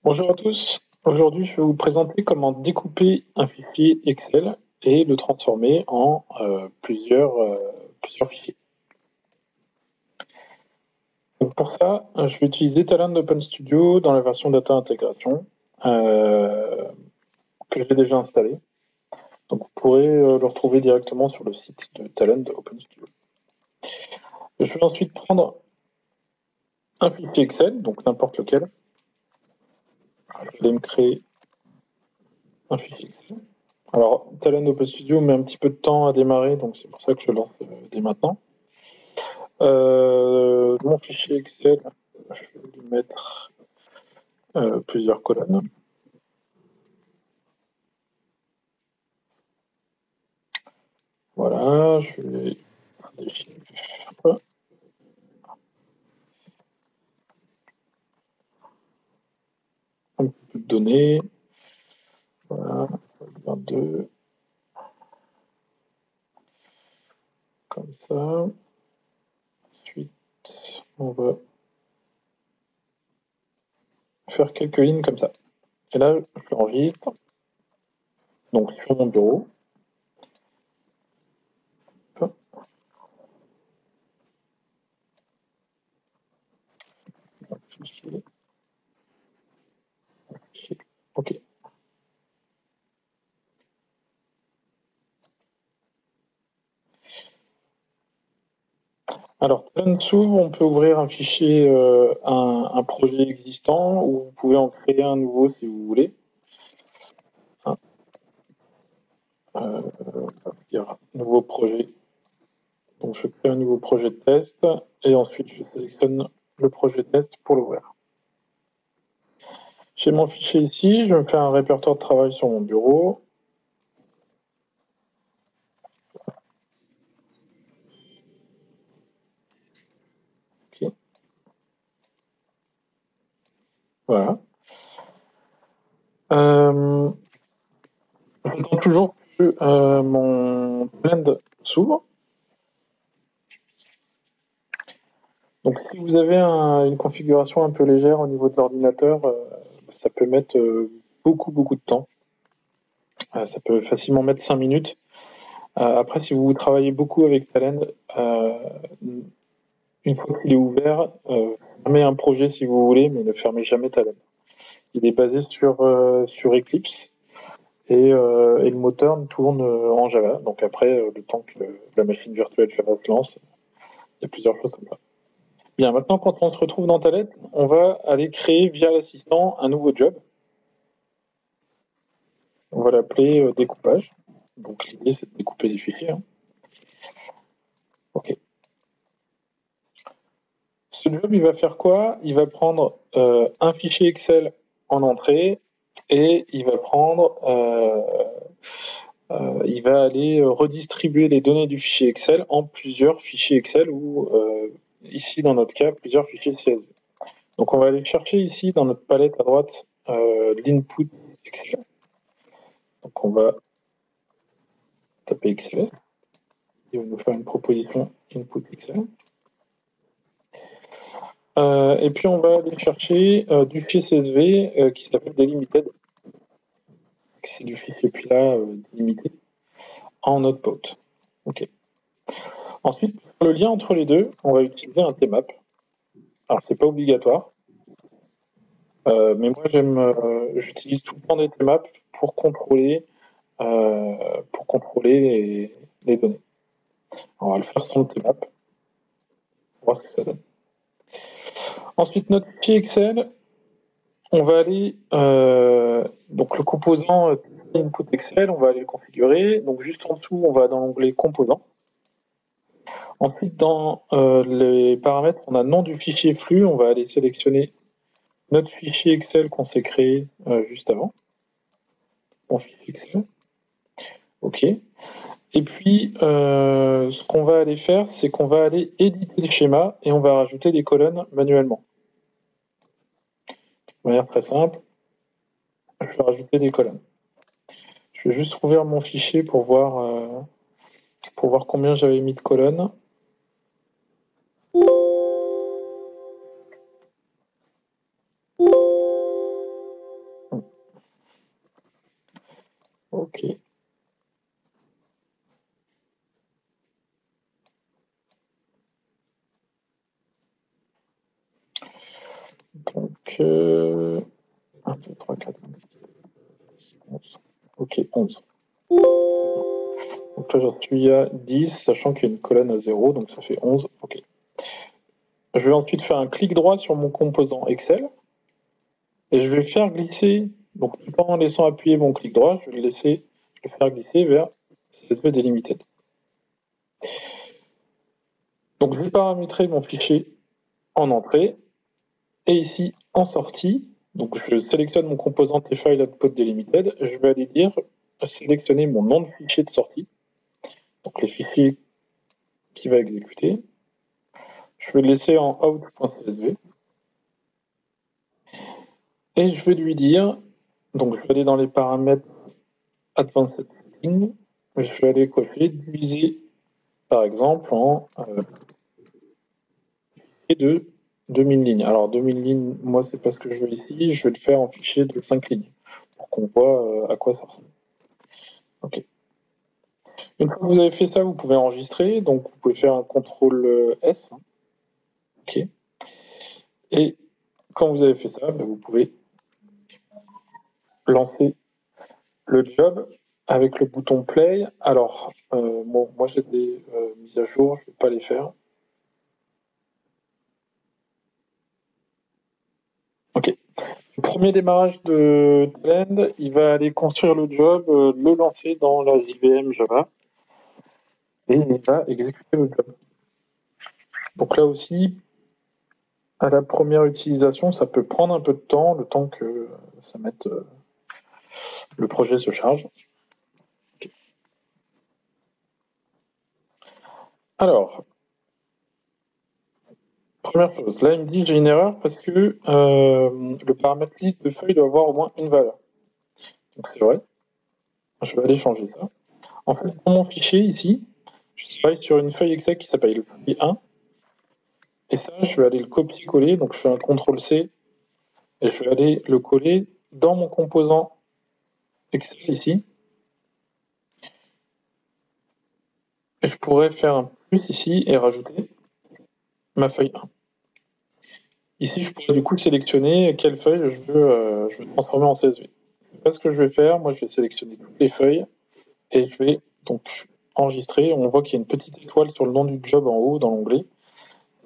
Bonjour à tous. Aujourd'hui, je vais vous présenter comment découper un fichier Excel et le transformer en plusieurs fichiers. Donc pour ça, je vais utiliser Talend Open Studio dans la version Data Intégration que j'ai déjà installé. Donc vous pourrez le retrouver directement sur le site de Talend Open Studio. Je vais ensuite prendre un fichier Excel, donc n'importe lequel. Je vais me créer un fichier Excel. Alors, Talend Open Studio met un petit peu de temps à démarrer, donc c'est pour ça que je lance dès maintenant. Mon fichier Excel, je vais lui mettre plusieurs colonnes. Voilà, je vais des chiffres. Un petit peu de données. Voilà, 22. Comme ça. Ensuite, on va faire quelques lignes comme ça. Et là, je l'enregistre. Donc sur mon bureau. OK. Alors, Talend s'ouvre, on peut ouvrir un fichier, un projet existant, ou vous pouvez en créer un nouveau si vous voulez. On va dire nouveau projet. Donc je crée un nouveau projet de test et ensuite je sélectionne le projet de test pour l'ouvrir. J'ai mon fichier ici, je me fais un répertoire de travail sur mon bureau. Okay. Voilà. J'attends toujours que mon blend s'ouvre. Donc si vous avez une configuration un peu légère au niveau de l'ordinateur, ça peut mettre beaucoup de temps. Ça peut facilement mettre 5 minutes. Après, si vous travaillez beaucoup avec Talend, une fois qu'il est ouvert, fermez un projet si vous voulez, mais ne fermez jamais Talend. Il est basé sur Eclipse et le moteur tourne en Java. Donc après, le temps que la machine virtuelle Java se lance, il y a plusieurs choses comme ça. Bien, maintenant, quand on se retrouve dans Talend, on va aller créer via l'assistant un nouveau job. On va l'appeler découpage. Donc l'idée, c'est de découper des fichiers. Hein. OK. Ce job, il va faire quoi? Il va prendre un fichier Excel en entrée et il va prendre, il va aller redistribuer les données du fichier Excel en plusieurs fichiers Excel ou ici dans notre cas plusieurs fichiers CSV. Donc on va aller chercher ici dans notre palette à droite l'input Excel. Donc on va taper Excel. Il va nous faire une proposition input Excel. Et puis on va aller chercher du fichier CSV qui s'appelle delimited. C'est du fichier pila délimité en notepad. OK. Ensuite, pour le lien entre les deux, on va utiliser un tmap. Alors c'est pas obligatoire, mais moi j'utilise tout le temps des tmaps pour contrôler les données. On va le faire sans le tmap, pour voir ce que ça donne. Ensuite, notre fichier Excel, on va aller, donc le composant input Excel, on va aller le configurer. Donc juste en dessous, on va dans l'onglet composants. Ensuite, dans les paramètres, on a nom du fichier flux, on va aller sélectionner notre fichier Excel qu'on s'est créé juste avant. Mon fichier Excel. OK. Et puis, ce qu'on va aller faire, c'est qu'on va aller éditer le schéma et on va rajouter des colonnes manuellement. De manière très simple, je vais rajouter des colonnes. Je vais juste ouvrir mon fichier pour voir combien j'avais mis de colonnes. 1, 2, 3, 4, 5, 6, 11. Ok, 11. Donc là, j'en suis à 10, sachant qu'il y a une colonne à 0, donc ça fait 11. Ok. Je vais ensuite faire un clic droit sur mon composant Excel et je vais le faire glisser, donc tout en laissant appuyer mon clic droit, je vais le faire glisser vers CSV Delimited. Donc je vais paramétrer mon fichier en entrée et ici en sortie. Donc je sélectionne mon composant T-File Output Delimited, je vais aller dire sélectionner mon nom de fichier de sortie, donc les fichiers qui va exécuter. Je vais le laisser en out.csv. Et je vais lui dire, donc je vais aller dans les paramètres Advanced Setting, je vais aller cocher diviser par exemple en de 2000 lignes. Alors 2000 lignes, moi c'est pas ce que je veux ici, je vais le faire en fichier de 5 lignes pour qu'on voit à quoi ça ressemble. Ok. Une fois que vous avez fait ça, vous pouvez enregistrer, donc vous pouvez faire un CTRL S. Ok. Et quand vous avez fait ça, vous pouvez lancer le job avec le bouton play. Alors, bon, moi j'ai des mises à jour, je ne vais pas les faire. Ok. Le premier démarrage de Talend, il va aller construire le job, le lancer dans la JVM Java et il va exécuter le job. Donc là aussi, à la première utilisation, ça peut prendre un peu de temps, le temps que ça mette le projet se charge. Okay. Alors, première chose, là il me dit j'ai une erreur parce que le paramètre liste de feuilles doit avoir au moins une valeur. Donc c'est vrai, je vais aller changer ça. En fait, dans mon fichier ici, je travaille sur une feuille Excel qui s'appelle feuille 1. Et ça, je vais aller le copier-coller. Donc je fais un CTRL-C et je vais aller le coller dans mon composant Excel ici. Et je pourrais faire un plus ici et rajouter ma feuille 1. Ici, je pourrais du coup sélectionner quelle feuille je veux transformer en CSV. C'est pas ce que je vais faire. Moi, je vais sélectionner toutes les feuilles et je vais donc enregistrer. On voit qu'il y a une petite étoile sur le nom du job en haut dans l'onglet.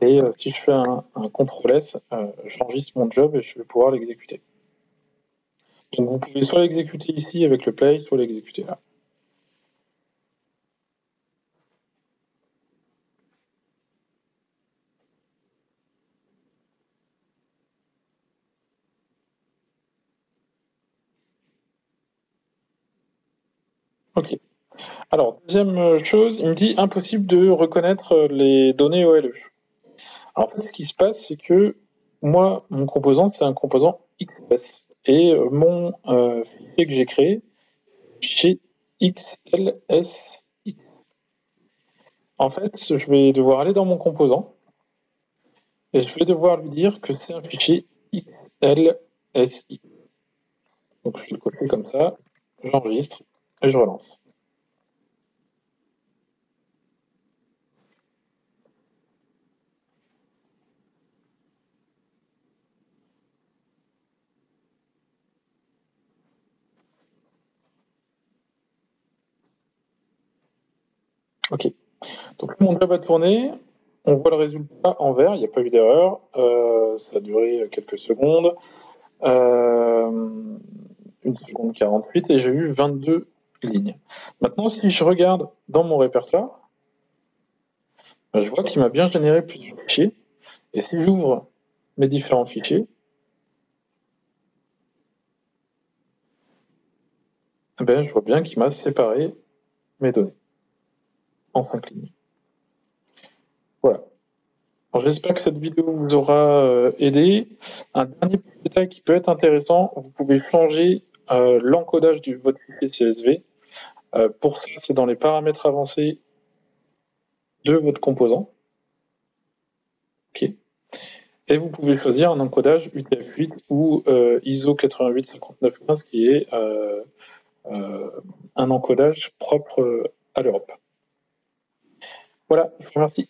Et si je fais un CTRL-S, j'enregistre mon job et je vais pouvoir l'exécuter. Donc vous pouvez soit l'exécuter ici avec le play, soit l'exécuter là. Ok. Alors, deuxième chose, il me dit impossible de reconnaître les données OLE. Alors, en fait, ce qui se passe, c'est que moi, mon composant, c'est un composant XLS. Et mon fichier que j'ai créé, fichier XLSX. En fait, je vais devoir aller dans mon composant et je vais devoir lui dire que c'est un fichier XLSX. Donc, je le copie comme ça, j'enregistre et je relance. Ok. Donc mon job a tourné, on voit le résultat en vert, il n'y a pas eu d'erreur, ça a duré quelques secondes, 1 seconde 48 et j'ai eu 22 lignes. Maintenant, si je regarde dans mon répertoire, je vois qu'il m'a bien généré plusieurs fichiers, et si j'ouvre mes différents fichiers, je vois bien qu'il m'a séparé mes données en 5 lignes. Voilà. J'espère que cette vidéo vous aura aidé. Un dernier petit détail qui peut être intéressant, vous pouvez changer l'encodage de votre fichier CSV. Pour ça, c'est dans les paramètres avancés de votre composant. Okay. Et vous pouvez choisir un encodage UTF-8 ou ISO 885915 qui est un encodage propre à l'Europe. Voilà, je vous remercie.